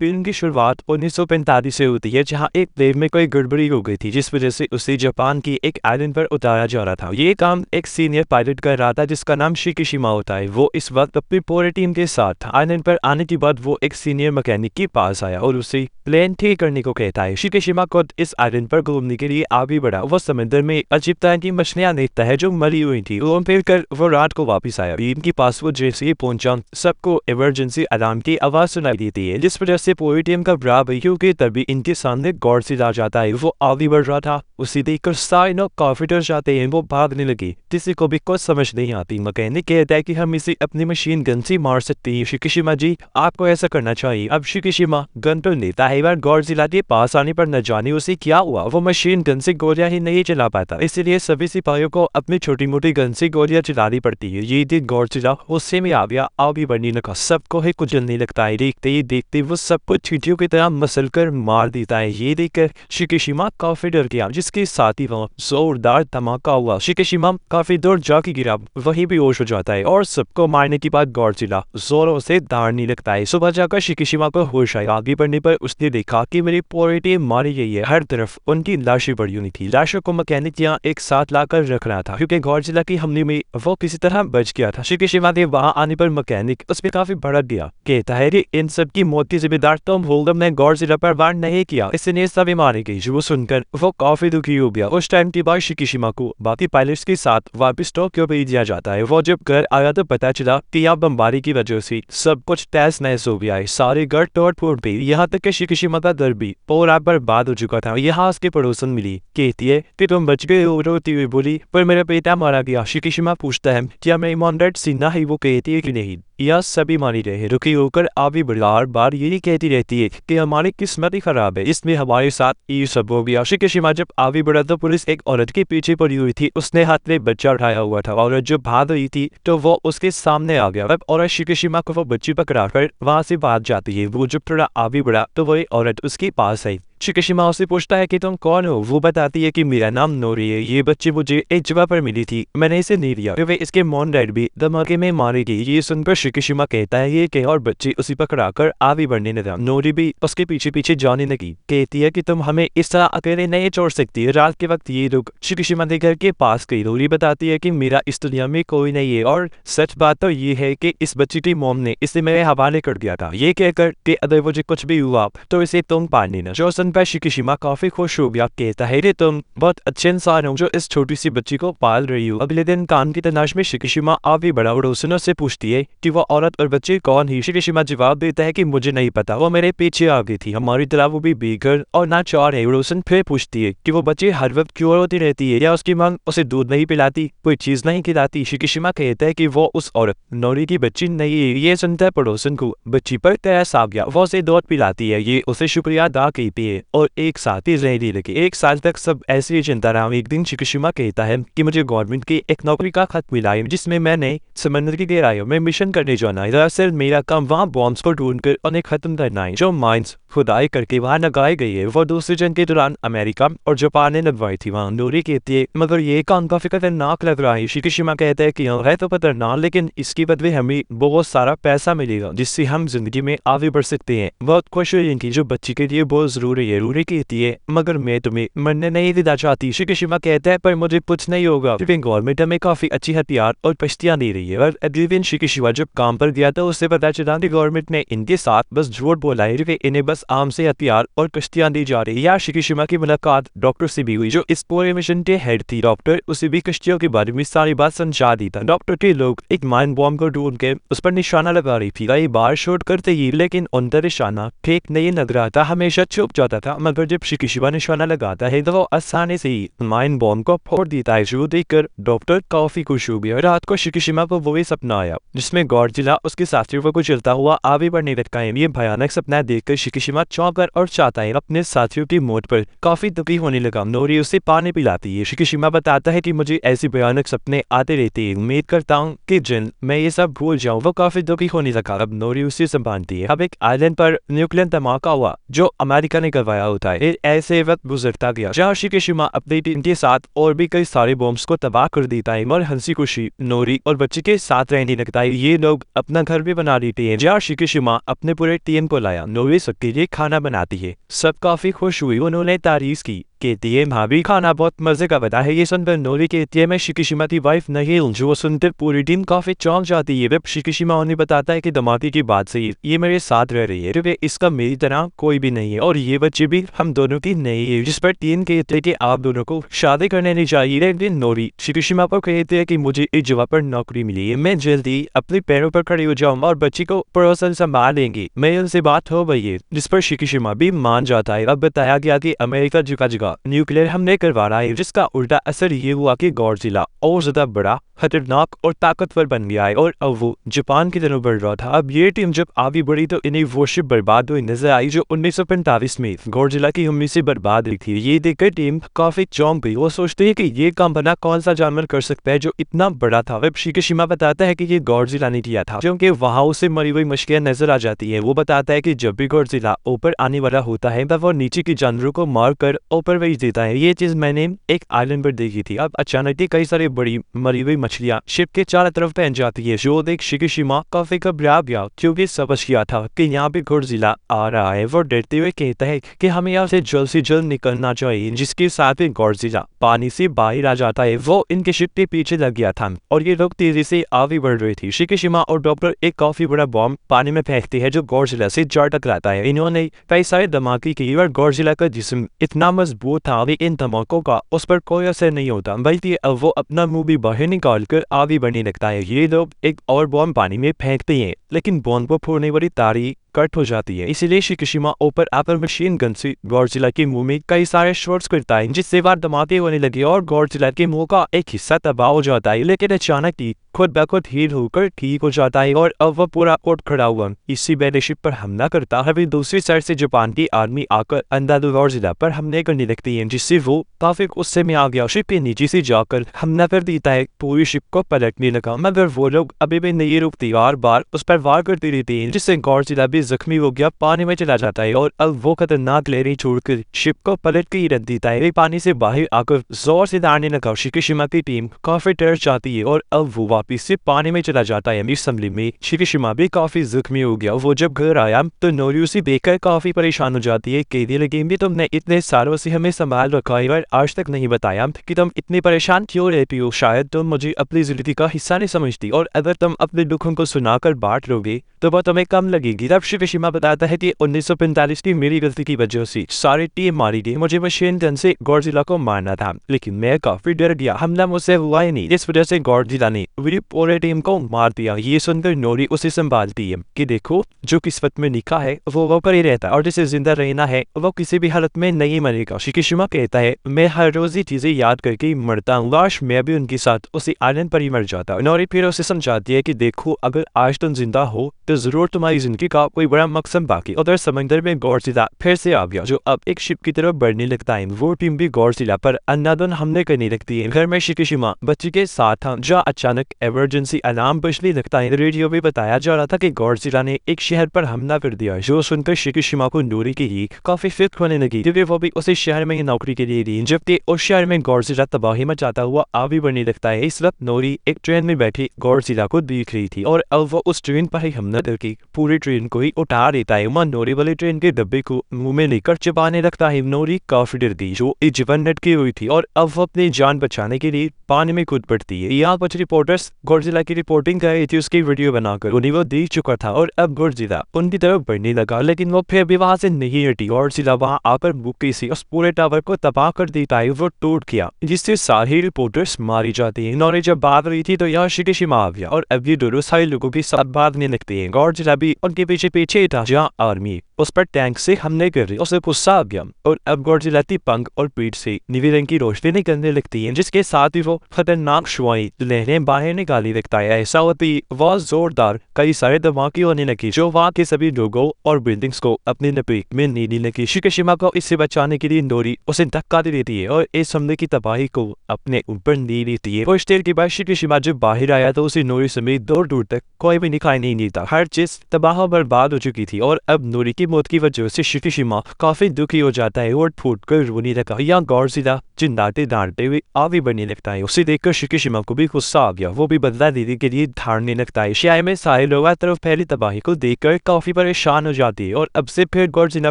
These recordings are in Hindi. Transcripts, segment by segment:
फिल्म की शुरुआत 1945 से होती है, जहां एक प्लेन में कोई गड़बड़ी हो गई थी, जिस वजह से उसे जापान की एक आइलैंड पर उतारा जा रहा था। ये काम एक सीनियर पायलट कर रहा था, जिसका नाम शिकिशिमा होता है। वो इस वक्त अपनी पूरी टीम के साथ था। आइलैंड पर आने के बाद वो एक सीनियर मैकेनिक के पास आया और उसे प्लेन ठीक करने को कहता है। शिकिशिमा खुद इस आइलैंड पर घूमने के लिए आगे बढ़ा। वो समंदर में अजीब तरह की मछलियां देखता है जो मरी हुई थी। घूम फिर कर वो रात को वापस आया। टीम के पास वो जैसे ही पहुंचा, सबको इमरजेंसी अलार्म की आवाज सुनाई देती है, जिस वजह से पूरी टीम घबरा गई, क्योंकि तभी इनके सामने गॉडजिला जाता है। वो आगे बढ़ रहा था, उसे देखकर सारे लोग काफी डर जाते हैं। वो भागने लगी, किसी को भी कुछ समझ नहीं आती। मैकेनिक कहता है कि हम इसे अपनी मशीन गन से मार सकते हैं। शिकिशिमा जी, आपको ऐसा करना चाहिए। अब शिकिशिमा गन तो लेता है, पर गॉडजिला के पास आने पर न जाने उसे क्या हुआ, वो मशीन गन से गोलियां ही नहीं चला पाता। इसलिए सभी सिपाहियों को अपनी छोटी मोटी गन से गोलियां चलानी पड़ती है। ये देख गॉडजिला गुस्से में आ गया, आगे बढ़ने लगा। सबको ही कुचलने लगता है। देखते ही देखते वो सबको चींटियों की तरह मसल कर मार देता है। ये देखकर शिकिशिमा काफी डर गया, जिसके साथ ही वहाँ जोरदार धमाका हुआ। शिकिशिमा काफी दूर जाके गिरा, वहीं बेहोश हो जाता है और सबको मारने के बाद गॉडजिला जोरों से दौड़ने लगता है। सुबह जाकर शिकिशिमा को होश आया। आगे बढ़ने पर उसने देखा कि मेरी पूरी टीम मारी गई है। हर तरफ उनकी लाशें पड़ी हुई थी। लाशों को मैकेनिक यहाँ एक साथ लाकर रख रहा था, क्योंकि गॉडजिला की हमले में वो किसी तरह बच गया था। शिकिशिमा के वहां आने पर मैकेनिक उस पर काफी भड़क गया। कहता है कि इन सब की मौत की जिम्मेदार टॉम होल्डम ने गॉडजिला पर वार नहीं किया, इसलिए सभी मारे गए। जो सुनकर वो काफी दुखी हो गया। उस टाइम के बाद शिकिशिमा को बाकी पायलट्स के साथ वापस टोक्यो भेज दिया जाता है। वो जब घर आया तो पता चला कि यहाँ बमबारी की वजह से सब कुछ तहस नहस हो गया है। सारे घर तोड़ फोड़ पे, यहाँ तक कि शिकिशिमा का घर भी पूरा बर्बाद हो चुका था। यहाँ उसके पड़ोसन मिली, कहती है कि तुम बच गए हो। रोती हुई बोली, पर मेरा बेटा मारा गया। शिकिशिमा पूछता है क्या मैं ईमानदार सीना है? वो कहती है कि नहीं, यह सभी मानी रहे। रुकी होकर आभी बार बार यही कहती रहती है कि हमारी किस्मत ही खराब है, इसमें हमारे साथ ये सब हो गया। शिकिशिमा जब आगे बढ़ा तो पुलिस एक औरत के पीछे पड़ी हुई थी। उसने हाथ में बच्चा उठाया हुआ था। औरत जब भाग रही थी तो वो उसके सामने आ गया। अब औरत शिकिशिमा को वो बच्ची पकड़ा कर वहां से भाग जाती है। वो जब थोड़ा आगे बढ़ा तो वही औरत उसके पास आई। शिकिशिमा उससे पूछता है कि तुम कौन हो? वो बताती है कि मेरा नाम नोरी है। ये बच्ची मुझे एक जगह पर मिली थी, मैंने इसे नहीं लिया, वे इसके मॉम डैड भी धमाके में मारी गई। ये सुनकर शिकिशिमा कहता है ये और बच्ची उसी पकड़ा कर आगे बढ़ने लगा। नोरी भी उसके पीछे पीछे जाने लगी। कहती है कि तुम हमें इस तरह अकेले नहीं छोड़ सकती। रात के वक्त ये लोग शिकिशिमा के घर के पास गई। नोरी बताती है कि मेरा इस दुनिया में कोई नहीं है, और सच बात तो ये है कि इस बच्ची की मॉम ने इसे मेरे हवाले कर दिया था। ये कहकर कि अगर मुझे कुछ भी हुआ तो इसे तुम पाल लेना। जो पर शिकिशिमा काफी खुश हो गया। कहता है रे तुम बहुत अच्छे इंसान हो जो इस छोटी सी बच्ची को पाल रही हो। अगले दिन काम की तलाश में शिकिशिमा आगे बढ़ा और रोशनों से पूछती है कि वो औरत और बच्चे कौन है। शिकिशिमा जवाब देता है कि मुझे नहीं पता, वो मेरे पीछे आ गई थी, हमारी तरह वो भी बेघर और नाचार है। रोशन फिर पूछती है कि वो बच्ची हर वक्त क्यों रोती रहती है, या उसकी मां उसे दूध नहीं पिलाती, कोई चीज नहीं खिलाती। शिकिशिमा कहता है कि वो उस औरत नोरी की बच्ची नहीं है। ये सुनता पड़ोसन को बच्ची पर तरस आ गया। वो उसे दूध पिलाती है, ये उसे शुक्रिया अदा कहती है और एक साथ ही रहने लगे। एक साल तक सब ऐसे ही चलता रहा। एक दिन शिकिशिमा कहता है कि मुझे गवर्नमेंट की एक नौकरी का खत मिला है, जिसमें मैंने समंदर की गहराइयों में मिशन करने जाना है। दरअसल मेरा काम वहाँ बॉम्ब्स को ढूंढकर उन्हें खत्म करना है, जो माइंस खुदाई करके वहाँ लगाई गई है। वो दूसरी जंग के दौरान अमेरिका और जापान ने लगवाई थी। वहाँ नोरी कहती है मगर ये काम काफी खतरनाक लग रहा है। शिकिशिमा कहता है कि है तो खतरनाक, लेकिन इसके बदले हमें बहुत सारा पैसा मिलेगा, जिससे हम जिंदगी में आगे बढ़ सकते हैं। बहुत खुश हुई इनकी जो बच्ची के लिए बहुत जरूरी है। रूरी कहती है मगर मैं तुम्हें मरने नहीं देना चाहती। शिकिशिमा कहता है पर मुझे कुछ नहीं होगा, गवर्नमेंट हमें काफी अच्छी हथियार और पश्तियां दे रही है। और अगले दिन शिकिशिमा जब काम पर गया तो उससे पता चला कि गवर्नमेंट ने इनके साथ बस झूठ बोला है, इन्हें बस आम से हथियार और कश्तियां दी जा रही है। या शिकिशिमा की मुलाकात डॉक्टर से भी हुई, जो इस पूरे मिशन के हेड थी। डॉक्टर उसे भी कश्तियों के बारे में सारी बात समझा दी था। डॉक्टर के लोग एक माइन बॉम्ब को ढूंढ के उस पर निशाना लगा रही थी। कई बार शूट करते ही, लेकिन उनका निशाना ठीक नहीं लग रहा था, हमेशा छुप जाता था। मगर जब शिकिशिमा निशाना लगाता है तो वो आसानी से ही माइन बॉम्ब को फोड़ देता है। जो देखकर डॉक्टर काफी खुश हो गया। रात को शिकिशिमा को वही सपना आया जिसमें गॉडजिला उसके साथियों को चलता हुआ आगे बढ़ने लगता है। ये भयानक सपना देखकर शिकिशिमा चौंक और चाहता है अपने साथियों की मौत पर काफी दुखी होने लगा। नोरी उसे पानी पिलाती है। शिकिशिमा बताता है कि मुझे ऐसे भयानक सपने आते रहते हैं, उम्मीद करता हूँ कि जिन मैं ये सब भूल जाऊँ। वो काफी दुखी होने लगा। अब नोरी उसे संभालती है। अब एक आइलैंड पर न्यूक्लियर धमाका हुआ जो अमेरिका ने करवाया होता है। ऐसे वक्त गुजरता गया जहाँ शिकीशिमा अपनी टीम के साथ और भी कई सारे बॉम्ब्स को तबाह कर देता है और हंसी खुशी नोरी और बच्चे के साथ रहने लगता है। ये लोग अपना घर भी बना लेते हैं जहाँ शिकीशिमा अपने पूरे टीम को लाया। नोरी सबके लिए खाना बनाती है, सब काफी खुश हुई, उन्होंने तारीफ की, कहती है भाभी खाना बहुत मजे का बना है। ये सुनकर नोरी कहती है मैं शिकीशिमा की वाइफ नहीं हूँ। जो सुनकर पूरी टीम काफी चौंक जाती है। जब शिकीशिमा उन्हें बताता है कि दमादी की बात सही है, ये मेरे साथ रह रही है क्योंकि इसका मेरी तरह कोई भी नहीं है और ये बच्चे भी हम दोनों की नहीं है। जिस पर टीम कहते हैं कि आप दोनों को शादी करने नहीं चाहिए। लेकिन नोरी शिकीशिमा पर कहते हैं कि मुझे इस जगह पर नौकरी मिली है, मैं जल्दी अपने पैरों पर खड़ी हो जाऊंगा और बच्ची को पड़ोसन संभाल लेंगे, मैं उनसे बात हो गई है। जिस पर शिकीशिमा भी मान जाता है। अब बताया गया कि अमेरिका जगह जगह न्यूक्लियर हमले करवा रहा है, जिसका उल्टा असर ये हुआ कि गॉडजिला और ज्यादा बड़ा, खतरनाक और ताकतवर बन गया है और अब वो जापान की तरफ बढ़ रहा था। अब ये टीम जब आगे बढ़ी तो इन्हें वो शिप बर्बाद हुई नजर आई जो 1945 में गॉडजिला की हमले से बर्बाद हुई थी। ये देखकर टीम काफी चौंक गई। वो सोचते हैं कि ये काम बना कौन सा जानवर कर सकता है जो इतना बड़ा था। वह शिकीशिमा बताता है कि ये गॉडजिला ने किया था क्योंकि वहां उसे मरी हुई मछलियां नजर आ जाती है। वो बताता है कि जब भी गॉडजिला ऊपर आने वाला होता है तब वो नीचे के जानवरों को मार कर ऊपर भेज देता है। ये चीज मैंने एक आइलैंड पर देखी थी। अब अचानक ही कई सारी बड़ी मरी हुई मछलियां शिप के चारों तरफ फैल जाती है जो देख शिकीशिमा काफी घबरा गया क्योंकि समझ गया था कि यहाँ पे गॉडजिला आ रहा है। वो डरते हुए कहता है कि हमें यहाँ से जल्द निकलना चाहिए। जिसके साथ ही गॉडजिला पानी से बाहर आ जाता है। वो इनके शिप के पीछे लग गया था और ये लोग तेजी से आगे बढ़ रहे थे। शिकीशिमा और डॉक्टर एक काफी बड़ा बॉम्ब पानी में फेंकते हैं जो गॉडजिला से जा टकराता है। इन्होंने कई सारे धमाके किए और गॉडजिला का जिस्म इतना मजबूत था कि इन धमाकों का उस पर कोई असर नहीं होता, बल्कि अब वो अपना मुंह भी बाहर निकाल कर आगे बढ़ने लगता है। ये लोग एक और बॉम्ब पानी में फेंकते हैं लेकिन बॉम्ब को फोड़ने वाली तारी कट हो जाती है। इसीलिए शिकीशिमा ऊपर आकर मशीन गन से गॉडजिला के मुंह में कई सारे शॉट्स करता है जिससे वह धमाके होने लगे और गॉडजिला के मुंह का एक हिस्सा तबाह हो जाता है। लेकिन अचानक ही खुद ब खुद हील होकर ठीक हो जाता है और अब वह पूरा कोट खड़ा हुआ इसी बैटलशिप पर हमला करता है। फिर दूसरी साइड से जापान की आर्मी आकर अंदाज़ गॉडजिला पर हमले करने लगती है जिससे वो काफी गुस्से में आ गया। शिप के नीचे से जाकर हमला कर देता है, पूरी शिप को पलटने लगा मगर वो लोग अभी भी नहीं रुकती, बार बार उस पर वार करते रहते हैं जिससे गॉडजिला भी जख्मी हो गया, पानी में चला जाता है और अब वो खतरनाक लहरें छोड़कर शिप को पलट के ही रख देता है। पानी से बाहर आकर जोर से दौड़ने लगा। शिकीशिमा की टीम काफी डर जाती है और अब वो वापिस से पानी में चला जाता है। इस हमले में शिकीशिमा भी काफी जख्मी हो गया। वो जब घर आया तो नोरी उसे देखकर काफी परेशान हो जाती है। कहने लगी भी तुमने इतने सालों से हमें संभाल रखा है और आज तक नहीं बताया कि तुम इतने परेशान क्यों रहती हो। शायद तुम मुझे अपनी जिंदगी का हिस्सा नहीं समझती और अगर तुम अपने दुखों को सुनाकर बांट लोगे तो वह तुम्हें कम लगेगी। तब शिकीशिमा बताता है कि 1945 की मेरी गलती की वजह से सारी टीम मारी गई। मुझे मशीन गन से गॉडजिला को मारना था लेकिन मैं काफी डर गया, हमला मुझसे हुआ ही नहीं, इस वजह से गॉडजिला ने मेरी पूरे टीम को मार दिया। ये सुनकर नोरी उसे संभालती है कि देखो जो किस्मत में लिखा है वो पर ही रहता है और जिसे जिंदा रहना है वो किसी भी हालत में नहीं मरेगा। शिकीशिमा कहता है मैं हर रोज ही चीजें याद करके मरता हूँ, काश मैं भी उनके साथ उसी आइलैंड पर ही मर जाता। नोरी फिर उसे समझाती है कि देखो अगर आज तुम जिंदा हो तो जरूर तुम्हारी जिंदगी का कोई बड़ा मकसद बाकी। उधर समंदर में गॉडजिला फिर से आ गया जो अब एक शिप की तरफ बढ़ने लगता है। वो टीम भी गॉडजिला पर अंधाधुंध हमले करने लगती है। घर में शिकीशिमा बच्ची के साथ था जहाँ अचानक इमरजेंसी अलार्म बजने लगता है। रेडियो में बताया जा रहा था कि गॉडजिला ने एक शहर पर हमला कर दिया। जो सुनकर शिकीशिमा को नोरी की ही काफी फिक्र होने लगी क्योंकि वो भी उसी शहर में नौकरी के लिए थी। जबकि उस शहर में गॉडजिला तबाही मचाता हुआ आगे बढ़ने लगता है। इस वक्त नोरी एक ट्रेन में बैठी गॉडजिला को देख रही थी और अब वो उस ट्रेन पर ही हमला करके पूरी ट्रेन को ही उठा देता है। वह नोरी वाली ट्रेन के डब्बे को मुंह में लेकर चबाने लगता है। नोरी काफी डर गई जो एक जीवन लटकी हुई थी और अब वो अपनी जान बचाने के लिए पानी में कूद पड़ती है। यहाँ कुछ रिपोर्टर्स गॉडजिला की रिपोर्टिंग कर रही थी, उसकी वीडियो बनाकर उन्हें वो देख चुका था और अब गॉडजिला उनकी तरफ बढ़ने लगा लेकिन वो फिर भी वहां से नहीं हटी। गॉडजिला वहां आकर बुक्के से उस पूरे टावर को तबाह कर देता है, वो टूट गया जिससे सारे रिपोर्टर्स मारी जाती है। नोरी जब भाग रही थी तो यहाँ शिकीशिमा आ गया और अब ये दोनों सारे लोगों के साथ भागने लगते हैं। गॉडजिला भी उनके पीछे पीछे था जहाँ आर्मी उस पर टैंक से हमले कर रही, उसे गुस्सा आ गया और अब गॉडजिला की पंख और पीठ से नीले रंग की रोशनी निकलने लगती है जिसके साथ ही वो खतरनाक शुआई लहरें बाहर निकाली लगता है। ऐसा होती वह जोरदार कई सारे धमाके होने लगे जो वहां के सभी लोगों और बिल्डिंग्स को अपनी लपेट में लेने लगी। शिकीशिमा को इससे बचाने के लिए नोरी उसे धक्का दे देती है और इस हमले की तबाही को अपने ऊपर ले लेती है। कुछ देर के बाद शिकीशिमा जब बाहर आया तो उसे नोरी समेत दूर दूर तक कोई भी दिखाई नहीं देता, हर चीज तबाह बर्बाद हो चुकी थी और अब नोरी की की मौत की वजह से शिकीशिमा काफी दुखी हो जाता है और फूट कर रोने लगा। यहाँ गॉडजिला चिल्लाते डांटते हुए आगे बढ़ने लगता है। उसे देखकर शिकीशिमा को भी गुस्सा आ गया। वो भी बदला लेने के लिए धाड़ने लगता है। शहर में सारे लोग तरफ फैली तबाही को देखकर काफी परेशान हो जाती है और अब से फिर गॉडजिला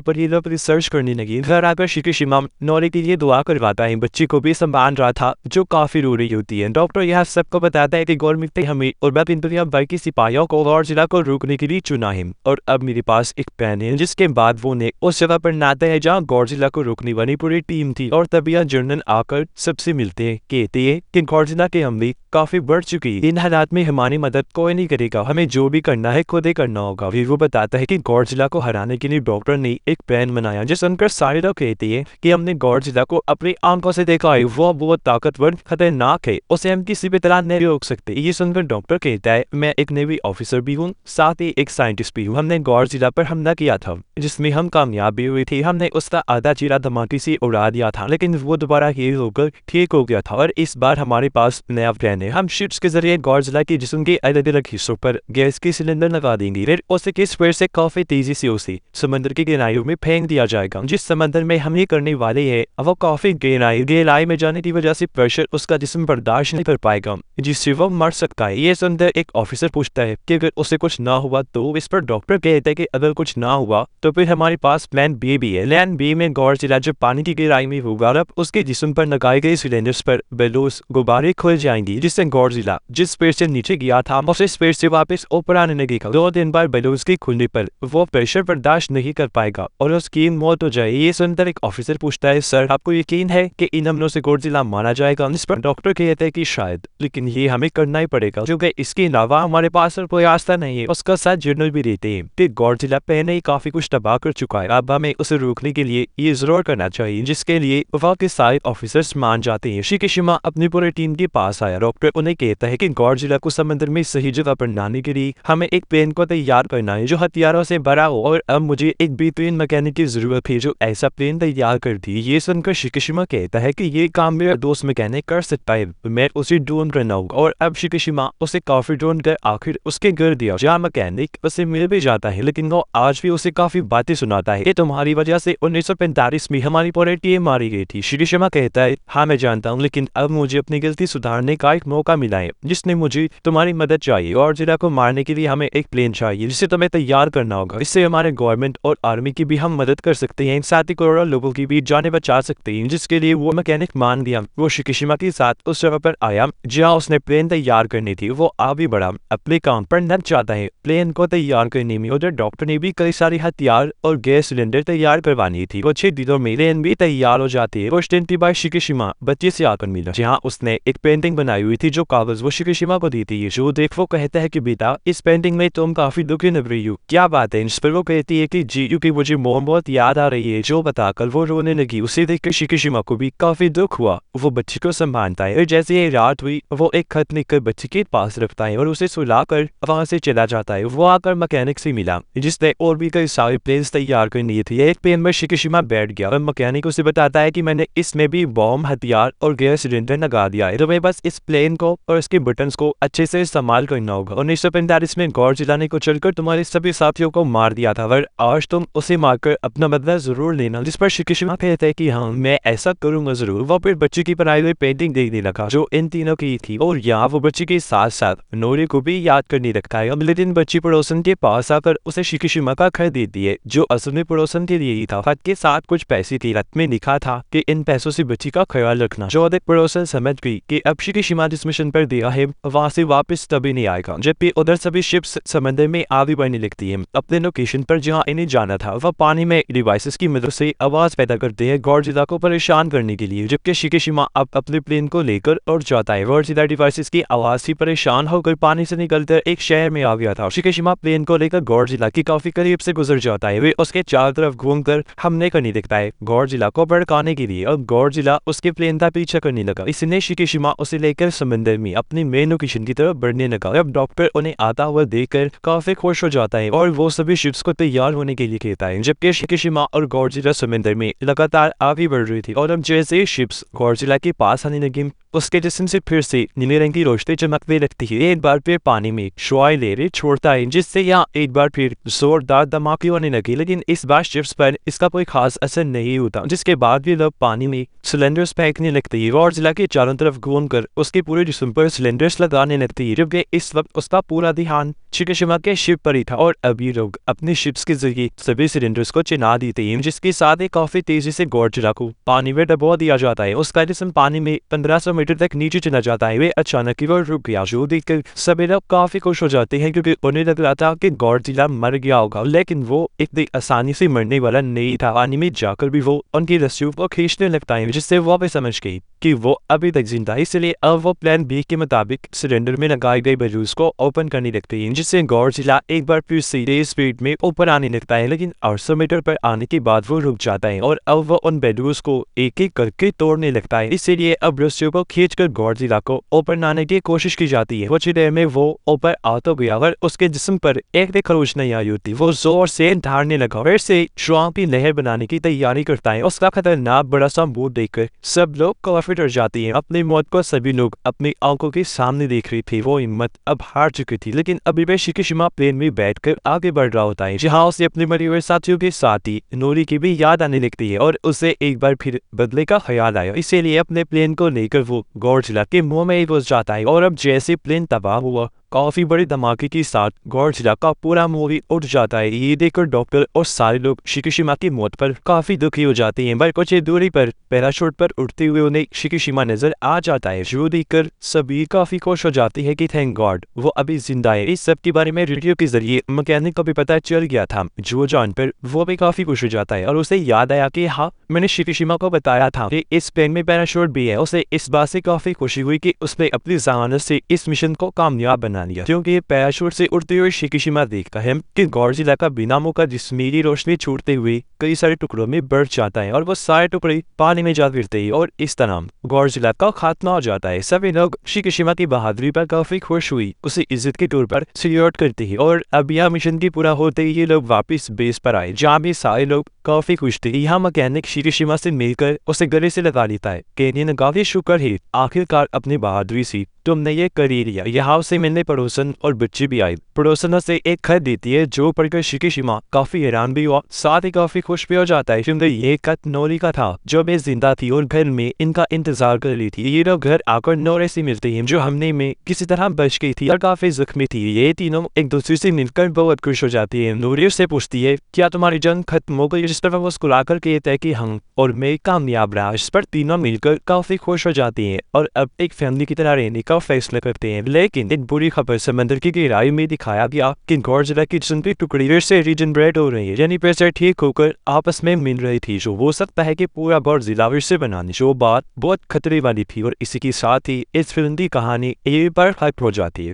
पर ये लोग रिसर्च करने लगी। घर आकर शिकीशिमा नोरे के लिए दुआ करवाता है। बच्ची को भी संभाल रहा था जो काफी रो रही होती है। डॉक्टर यह सबको बताता है कि गवर्नमेंट ने हमें और मैं दुनिया भर की सिपाहियों को गॉडजिला को रोकने के लिए चुना है और अब मेरे पास एक प्लान है। जिसके बाद वो ने उस जगह पर नाता है जहाँ गॉडजिला को रोकने वाली पूरी टीम थी और तब यह जर्नल आकर सबसे मिलते हैं। कहते हैं कि गॉडजिला के हमले काफी बढ़ चुकी है। इन हालात में हमारी मदद कोई नहीं करेगा, हमें जो भी करना है खुद ही करना होगा। फिर वो बताता है कि गॉडजिला को हराने के लिए डॉक्टर ने एक प्लान बनाया जिस सुनकर सारे लोग कहते हैं कि हमने गॉडजिला को अपनी आंखों से देखा है, वो बहुत ताकतवर खतरनाक है, उसे हम किसी भी तरह नहीं रोक सकते। ये सुनकर डॉक्टर कहता है मैं एक नेवी ऑफिसर भी हूँ, साथ ही एक साइंटिस्ट भी हूँ। हमने गॉडजिला पर हमला किया था जिसमें हम कामयाब भी हुए थे। हमने उसका आधा चेहरा धमाके से उड़ा दिया था लेकिन वो दोबारा हील होकर ठीक हो गया था और इस बार हमारे पास नया प्लान है। हम शिप्स के जरिए गॉडजिला के जिस्म के अलग अलग हिस्सों पर गैस के सिलेंडर लगा देंगे। फिर उसे किस वजह से काफी तेजी से उसे समंदर की गहराइयों में फेंक दिया जाएगा। जिस समंदर में हम ये करने वाले हैं वो काफी गहराई में जाने की वजह से प्रेशर उसका जिस्म बर्दाश्त नहीं कर पाएगा जिससे वो मर सकता है। ये सुनकर एक ऑफिसर पूछता है कि अगर उसे कुछ ना हुआ तो। इस पर डॉक्टर कहता है कि अगर कुछ ना हुआ तो फिर हमारे पास प्लान बी भी है। प्लान बी में गॉडजिला जब पानी की गहराई में होगा अब उसके जिस्म पर लगाए गए सिलेंडर्स पर बेलूस गुब्बारे खुल जाएंगी जिससे गॉडजिला जिस पेड़ से नीचे गया था उस पेड़ से वापस ऊपर आने लगेगा। 2 दिन बाद बेलूस के खुलने पर वो प्रेशर बर्दाश्त नहीं कर पाएगा और उसकी मौत हो जाए। ये सुनकर एक ऑफिसर पूछता है सर आपको यकीन है कि इन हमलों से गॉडजिला मारा जाएगा? इस पर डॉक्टर कहते हैं कि शायद, लेकिन ये हमें करना ही पड़ेगा क्योंकि इसके अलावा हमारे पास और कोई रास्ता नहीं है। उसका साथ जर्नल भी देते हैं कि गॉडजिला पहले ही काफी कुछ तबाह कर चुका है, अब हमें उसे रोकने के लिए ये जरूर करना चाहिए जिसके लिए वफा के सारे ऑफिसर्स मान जाते हैं। शिकीशिमा अपनी पूरी टीम के पास आया। डॉक्टर उन्हें कहता है कि गॉडजिला को समंदर में सही जगह पर लाने के लिए हमें एक प्लेन को तैयार करना है जो हथियारों से भरा हो और अब मुझे एक बेहतरीन मैकेनिक की जरूरत है जो ऐसा प्लेन तैयार कर दी। ये सुनकर शिकीशिमा कहता है कि ये काम मेरा दोस्त मैकेनिक कर सकता है, मैं उसे ढूंढ करना होगा। और अब शिकीशिमा उसे काफी ढूंढ कर आखिर उसके घर दिया जहाँ मैकेनिक उसे मिल भी जाता है लेकिन वो आज भी उसे काफी बातें सुनाता है कि तुम्हारी वजह से 1945 में हमारी पूरी टीम मारी गई थी। शिकीशिमा कहता है हाँ मैं जानता हूँ लेकिन अब मुझे अपनी गलती सुधारने का एक मौका मिला है जिसने मुझे तुम्हारी मदद चाहिए और गॉडजिला को मारने के लिए हमें एक प्लेन चाहिए जिसे तुम्हें तैयार करना होगा। इससे हमारे गवर्नमेंट और आर्मी की भी हम मदद कर सकते हैं, साथ ही करोड़ों लोगों की भी जानें बचा सकते हैं। जिसके लिए वो मैकेनिक मान दिया। वो शिकीशिमा के साथ उस जगह पर आया जहाँ उसने प्लेन तैयार करनी थी। वो आगे बढ़ा, अपने काम पर लग जाता है। प्लेन को तैयार करने में उधर डॉक्टर ने भी कई सारे हथियार और गैस सिलेंडर तैयार करवानी थी। वो 6 दिनों में प्लेन भी तैयार हो जाती है। वो स्टेंटी बाय शिकीशिमा बच्चे से आकर मिला जहाँ उसने एक पेंटिंग बनाई हुई थी जो कागज वो शिकीशिमा को दी थी। जो देख वो कहता है कि बेटा इस पेंटिंग में तुम काफी दुखी लग रही हो, क्या बात है? इस पर वो कहती है कि जी क्योंकि मुझे बहुत याद आ रही है। जो बताकर वो रोने लगी। उसे देखकर शिकीशिमा को भी काफी दुख हुआ। वो बच्ची को संभालता है और जैसे ही रात हुई वो एक खत लिखकर बच्ची के पास रखता है और उसे सुलाकर वहां से चला जाता है। वो आकर मैकेनिक से मिला जिसने और भी कई सारे प्लेन्स तैयार कर लिए थे। एक प्लेन में शिकीशिमा बैठ गया और मैकेनिक उसे बताता है कि मैंने इसमें भी बॉम्ब, हथियार और गैस सिलेंडर लगा दिया है, तुम्हें बस इस प्लेन को और इसके बटन्स को अच्छे से इस्तेमाल करना होगा। 1945 में गॉडजिला ने को चलकर तुम्हारे सभी साथियों को मार दिया था और आज तुम उसे मारकर अपना बदला जरूर लेना। जिस पर शिकीशिमा कहता है कि हाँ मैं ऐसा करूंगा जरूर। वो फिर बच्ची की बनाई हुई पेंटिंग देखने लगा जो इन तीनों की थी और यहाँ वो बच्ची के साथ साथ नोरे को भी याद करने लगता है। अगले दिन बच्ची पड़ोसन के पास आकर उसे शिकीशिमा का खत देती है जो असल में पड़ोसन के लिए ही था। खत के साथ कुछ पैसे थी। खत में लिखा था कि इन पैसों से बच्ची का ख्याल रखना। जो अधिक पड़ोसन समझ गई कि अब शिकीशिमा जिस मिशन पर दिया है वहां से वापस तभी नहीं आएगा। जबकि उधर सभी शिप्स समंदर में आगे बढ़ने लगती है अपने लोकेशन पर जहाँ इन्हें जाना था। वह पानी में डिवाइसेस की मदद से आवाज पैदा करते हैं गॉडजिला को परेशान करने के लिए। जबकि शिकीशिमा अब अपने प्लेन को लेकर उड़ जाता है। गॉडजिला डिवाइसेस की आवाज से परेशान होकर पानी से निकलकर एक शहर में आ गया था। शिकीशिमा प्लेन को लेकर गॉडजिला की काफी करीब से गुजर जाता है। वे उसके चारों तरफ घूमकर हमले करने लगता है गॉडजिला को भड़काने के लिए। अब गॉडजिला उसके प्लेन का पीछा करने लगा। इसने शिकीशिमा उसे लेकर समंदर में अपनी मेन लोकेशन की तरफ बढ़ने लगा। अब डॉक्टर उन्हें आता हुआ देखकर काफी खुश हो जाता है और वो सभी शिप्स को तैयार होने के लिए कहता है, जबकि शिकिशिमा और गॉडजिला समंदर में लगातार आगे बढ़ रही थी। और अब जैसे ही शिप्स गॉडजिला के पास आने लगी, उसके जिस्म से फिर से नीले रंग की रोशनी चमकने लगती है। एक बार फिर पानी में शुआएं लहरें छोड़ता है, जिससे यहाँ एक बार फिर जोरदार धमाके होने लगे, लेकिन इस बार शिप्स पर इसका कोई खास असर नहीं होता। जिसके बाद भी लोग पानी में सिलेंडर्स फेंकने लगते हैं और जिला के चारों तरफ घूमकर उसके पूरे जिस्म पर सिलेंडर्स लगाने लगती है, जबकि इस वक्त उसका पूरा ध्यान शिकिशिमा के शिप पर ही था। और अभी लोग अपने शिप्स के जरिए सभी सिलेंडर्स को चिना देते हैं, जिसके साथ ही काफी तेजी से गॉडजिला को पानी में डुबो दिया जाता है। उसका जिस्म पानी में 1500 मीटर तक नीचे चला जाता है। वे अचानक ही वो रुक गया, जो देखकर सभी लोग काफी खुश हो जाते हैं, क्योंकि उन्हें लग रहा था कि गॉडजिला मर गया होगा, लेकिन वो इतनी आसानी से मरने वाला नहीं था। पानी में जाकर भी वो उनकी रस्सियों को खींचने लगता है, जिससे वो भी समझ गई कि वो अभी तक जिंदा है। इसलिए अब वो प्लान बी के मुताबिक सिलेंडर में लगाए गए बैलून्स को ओपन करने लगते हैं, जिससे गॉडजिला एक बार फिर सीधे स्पीड में ऊपर आने लगता है, लेकिन 800 मीटर पर आने के बाद वो रुक जाता है और अब वो उन बैलून्स को एक एक करके तोड़ने लगता है। इसीलिए अब रस्सियों को खींचकर गॉडजिला को ऊपर आने की कोशिश की जाती है। कुछ देर में वो ऊपर आ तो गया, अगर उसके जिस्म पर एक भी खरोच नहीं आई होती। वो जोर से ढारने लगा, फिर से शुआओं की लहर बनाने की तैयारी करता है। उसका खतरनाक बड़ा सा मुंह देखकर सब लोग काफी डर जाते हैं। अपनी मौत को सभी लोग अपनी आंखों के सामने देख रहे थे। वो हिम्मत अब हार चुकी थी, लेकिन अभी भी शिकिशिमा प्लेन में बैठकर आगे बढ़ रहा होता है, जहां उसे अपने मरे हुए साथियों के साथ ही नोरी की भी याद आने लगती है और उसे एक बार फिर बदले का ख्याल आया। इसीलिए अपने प्लेन को लेकर वो गॉडजिला के मुंह में ही घुस जाता है और अब जैसे प्लेन तबाह हुआ, काफी बड़ी धमाके के साथ गॉडजिला का पूरा मुंह ही उठ जाता है। ये देखकर डॉक्टर और सारे लोग शिकिशिमा की मौत पर काफी दुखी हो जाते हैं। पर कुछ ही दूरी पर पैराशूट पर उड़ते हुए उन्हें शिकिशिमा नजर आ जाता है, जो देखकर सभी काफी खुश हो जाते हैं कि थैंक गॉड वो अभी जिंदा है। इस सब के बारे में रेडियो के जरिए मैकेनिक को भी पता चल गया था, जो जानकर वो भी काफी खुश हो जाता है और उसे याद आया कि हाँ, मैंने शिकिशिमा को बताया था कि इस प्लेन में पैराशूट भी है। उसे इस बात से काफी खुशी हुई कि उसने अपनी जहानत से इस मिशन को कामयाब बना लिया, क्योंकि पैराशूट से उड़ते हुए शिकिशिमा देखता है कि गॉडजिला का बिना मुंह का जिस्मीरी रोशनी छूटते हुए कई सारे टुकड़ों में बढ़ जाता है और वो सारे टुकड़े पानी में जा गिरते हैं और इस तरह गॉडजिला का खात्मा हो जाता है। सभी लोग शिकिशिमा की बहादुरी पर काफी खुश हुई, उसे इज्जत के तौर पर सल्यूट करते हैं। और अब यह मिशन की पूरा होते ही ये लोग वापस बेस पर आए, जहाँ भी सारे लोग काफी खुश थे। यहाँ मैकेनिक शिकिशिमा से मिलकर उसे गले से लगा लेता है, कहने लगा कि शुक्र है आखिरकार अपनी बहादुरी से तुमने ये कर ही लिया। यहाँ उसे मिलने पड़ोसन और बच्चे भी आए। पड़ोसन उसे एक खत देती है, जो पढ़कर शिकिशिमा काफी हैरान भी हुआ, साथ ही काफी खुश भी हो जाता है, क्योंकि ये खत नोरी का था, जो भी जिंदा थी और घर में इनका इंतजार कर रही थी। ये लोग घर आकर नोरे से मिलते हैं, जो हमने में किसी तरह बच गई थी और काफी जख्मी थी। ये तीनों एक दूसरे से मिलकर बहुत खुश हो जाती है। नोरी उससे पूछती है, क्या तुम्हारी जंग खत्म हो गई? जिस तरह वो मुस्कुराकर कहता है कि हाँ, और मैं कामयाब रहा। इस पर तीनों मिलकर काफी खुश हो जाती हैं और अब एक फैमिली की तरह रहने का फैसला करते हैं। लेकिन एक बुरी खबर समंदर की गहराई में दिखाया गया कि गॉडजिला की जिस्म की टुकड़ी फिर से रीजनरेट हो रही है, यानी फिर से ठीक होकर आपस में मिल रही थी, जो हो सकता है कि पूरा गॉडजिला फिर से बनाने, जो बात बहुत खतरे वाली थी। और इसी के साथ ही इस फिल्म की कहानी यहीं पर खत्म हो जाती है।